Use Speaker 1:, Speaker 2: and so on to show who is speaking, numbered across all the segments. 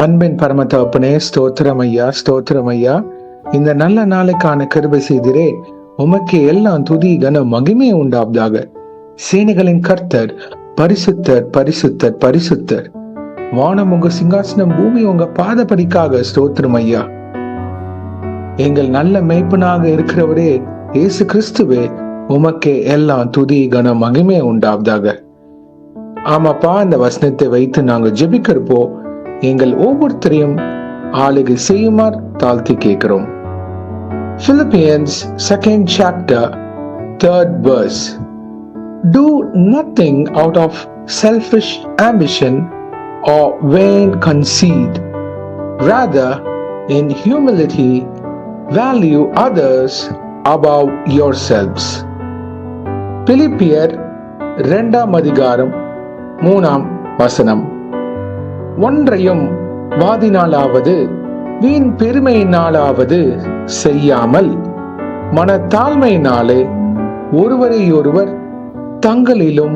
Speaker 1: அன்பின் பரம தகப்பனே, ஸ்தோத்திரம் ஐயா, ஸ்தோத்திரம் ஐயா. இந்த நல்ல நாளைக்கான கிருபை செய்திரே. உமக்கு எல்லாம் துதி கன மகிமை உண்டாவதாக. சேனைகளின் கர்த்தர் பரிசுத்தர், பரிசுத்தர், பரிசுத்தர். வானம் உங்க சிங்காசனம், பூமி உங்க பாதபடிக்காக. ஸ்தோத்திரம் ஐயா. எங்கள் நல்ல மேய்ப்பனாக இருக்கிறவரே இயேசு கிறிஸ்துவே, உமக்கே எல்லாம் துதி கன மகிமை உண்டாவதாக. ஆமாப்பா, இந்த வசனத்தை வைத்து நாங்க ஜெபிக்கிறப்போ எங்கள் ஒவ்வொருத்தரையும் ஆளுகை செய்யுமாறு தாழ்த்தி கேட்கிறோம். Philippians 2nd chapter 3rd verse. Do nothing out of selfish ambition or vain conceit. Rather, in humility, value others above yourselves. பிலிப்பியர் 2ஆம் அதிகாரம் 3ஆம் வசனம். ஒன்றையும் வாதினாலாவது வீண் பெருமையினாலாவது செய்யாமல் மனத்தாழ்மையினாலே ஒருவரையொருவர் தங்களிலும்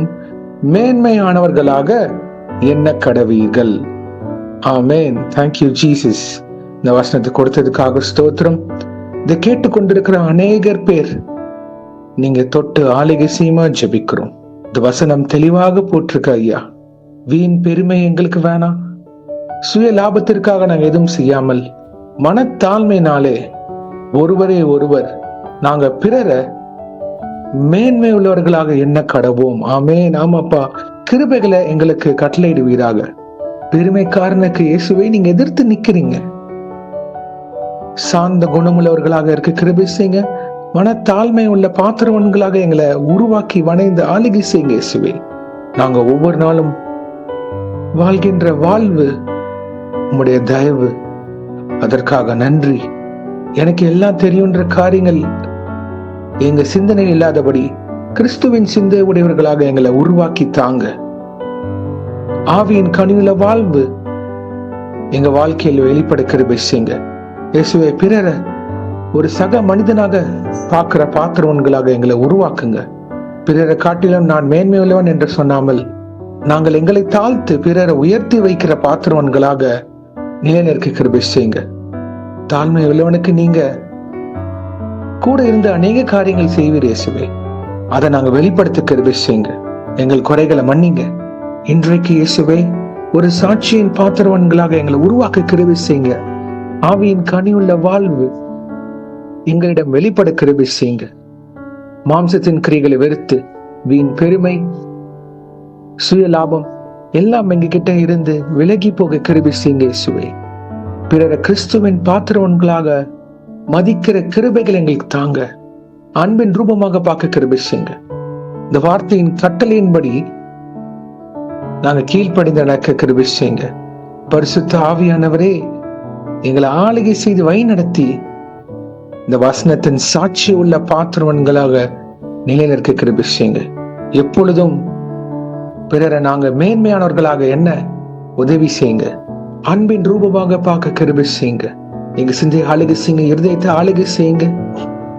Speaker 1: மேன்மையானவர்களாக எண்ண கடவீர்கள். ஆமேன். Thank you Jesus. இந்த வசனத்தை கொடுத்ததுக்காக ஸ்தோத்திரம். இதை கேட்டுக்கொண்டிருக்கிற அநேகர் பேர் நீங்க தொட்டு ஆளுகை செய்யுமா ஜெபிக்கிறோம். இந்த வசனம் தெளிவாக போட்டிருக்க ஐயா. வீண் பெருமை எங்களுக்கு வேணாம். சுய லாபத்திற்காக நாங்கள் எதுவும் செய்யாமல் மனத்தாழ்மையினாலே ஒருவரே ஒருவர் நாங்க பிறரை மேன்மை உள்ளவர்களாக எண்ண கடவோம். ஆமென். ஆமாப்பா, கிருபைகளை எங்களுக்கு கட்டளையிடுவீராக. பெருமைக்காரனுக்கு இயேசுவை நீங்க எதிர்த்து நிக்கிறீங்க. சார்ந்த குணமுள்ளவர்களாக இருக்க கிருபை செய்யுங்க. மனத்தாழ்மை உள்ள பாத்திரவன்களாக எங்களை உருவாக்கி வணைந்து ஆளுகை செய்யுங்க இயேசுவே. நாங்க ஒவ்வொரு நாளும் வாழ்கின்ற வாழ்வு உம்முடைய தயவு, அதற்காக நன்றி. எனக்கு எல்லாம் தெரியுன்ற காரியங்கள் எங்க சிந்தனை இல்லாதபடி கிறிஸ்துவின் சிந்தை உடையவர்களாக எங்களை உருவாக்கி தாங்க. ஆவியின் கனிவுள்ள வாழ்வு எங்க வாழ்க்கையில் வெளிப்பட கிருபை செய்யுங்க இயேசுவை. பிறரை ஒரு சக மனிதனாக பார்க்கிற பாத்திரவன்களாக எங்களை உருவாக்குங்க. பிறரை காட்டிலும் நான் மேன்மை உள்ளவன் என்று சொன்னாமல் நாங்கள் எங்களை தாழ்த்து பிறரை உயர்த்தி வைக்கிற பாத்திரவன்களாக நிலைநிற்க கிருபை செய்யுங்க. தாழ்மை உள்ளவனுக்கு நீங்க கூட இருந்து அநேக காரியங்கள் செய்வீர் இயேசுவே. அதை நாங்க வெளிப்படுத்த கிருபை செய்யுங்க. எங்கள் குறைகளை மன்னிங்க. இன்றைக்கு இயேசுவே ஒரு சாட்சியின் பாத்திரவன்களாக எங்களை உருவாக்க கிருபை செய்யுங்க. ஆவியின் கனியுள்ள வாழ்வு எங்களிடம் வெளிப்பட கிருபை செய்யுங்க. மாம்சத்தின் கிரிகளை வெறுத்து வீண் பெருமை, சுய லாபம் எல்லாம் எங்க கிட்ட இருந்து விலகி போக கிருபை செய்யுங்க இயேசுவே. பிறரை கிறிஸ்துவின் பாத்திரவன்களாக மதிக்கிற கிருபைகள் எங்களுக்கு தாங்க. அன்பின் ரூபமாக பார்க்க கிருபை செய்யுங்க. இந்த வார்த்தையின் கட்டளையின்படி நாங்க கீழ்ப்படிந்து நடக்க கிருபை செய்யுங்க. பரிசுத்த ஆவியானவரே, எங்களை ஆளுகை செய்து வழி நடத்தி இந்த வசனத்தின் சாட்சி உள்ள பாத்திரவன்களாக நிலைநிற்க கிருபை செய்யுங்க. எப்பொழுதும் பிறரை நாங்க மேன்மையானவர்களாக என்ன உதவி செய்யுங்க. அன்பின் ரூபமாக பார்க்க கிருபை செய்யுங்க. எங்க சிந்தை ஆளுகை செய்யுங்க. இருதயத்தை ஆளுகை செய்யுங்க.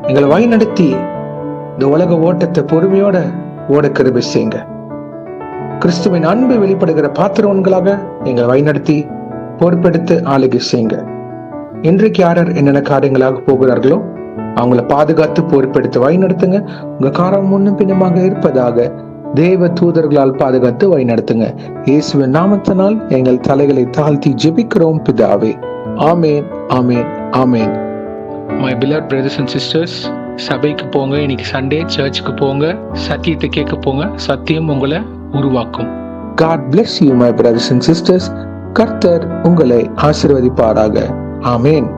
Speaker 1: எங்களை வழி நடத்தி இந்த உலக ஓட்டத்தை பொறுமையோட ஓட கிருபை செய்யுங்க. கிறிஸ்துவின் அன்பு வெளிப்படுகிற பாத்திரவன்களாக எங்களை வழி நடத்தி பொறுப்பெடுத்து ஆளுகை செய்யுங்க. இன்றைக்கு யார் என்னென்ன காரியங்களாக போகிறார்களோ அவங்கள பாதுகாத்து பொறுப்பெடுத்து வழி நடத்துங்க. உங்க காரம் முன்னும் பின்னமாக இருப்பதாக தேவ தூதர்களால் பாதுகாத்து வழி நடத்துங்க. இயேசுவின் நாமத்தினால் எங்கள் தலைகளை தாழ்த்தி ஜெபிக்கிறோம் பிதாவே. ஆமேன், ஆமேன், ஆமேன்.
Speaker 2: My beloved brothers and sisters, சபைக்கு போங்க. இன்னைக்கு சண்டே, சர்ச்சுக்கு போங்க. சத்தியத்தை கேட்க போங்க. சத்தியம் உங்களை உருவாக்கும்.
Speaker 1: God bless you my brothers and sisters. கர்த்தர் உங்களை ஆசீர்வதிப்பாராக. ஆமேன்.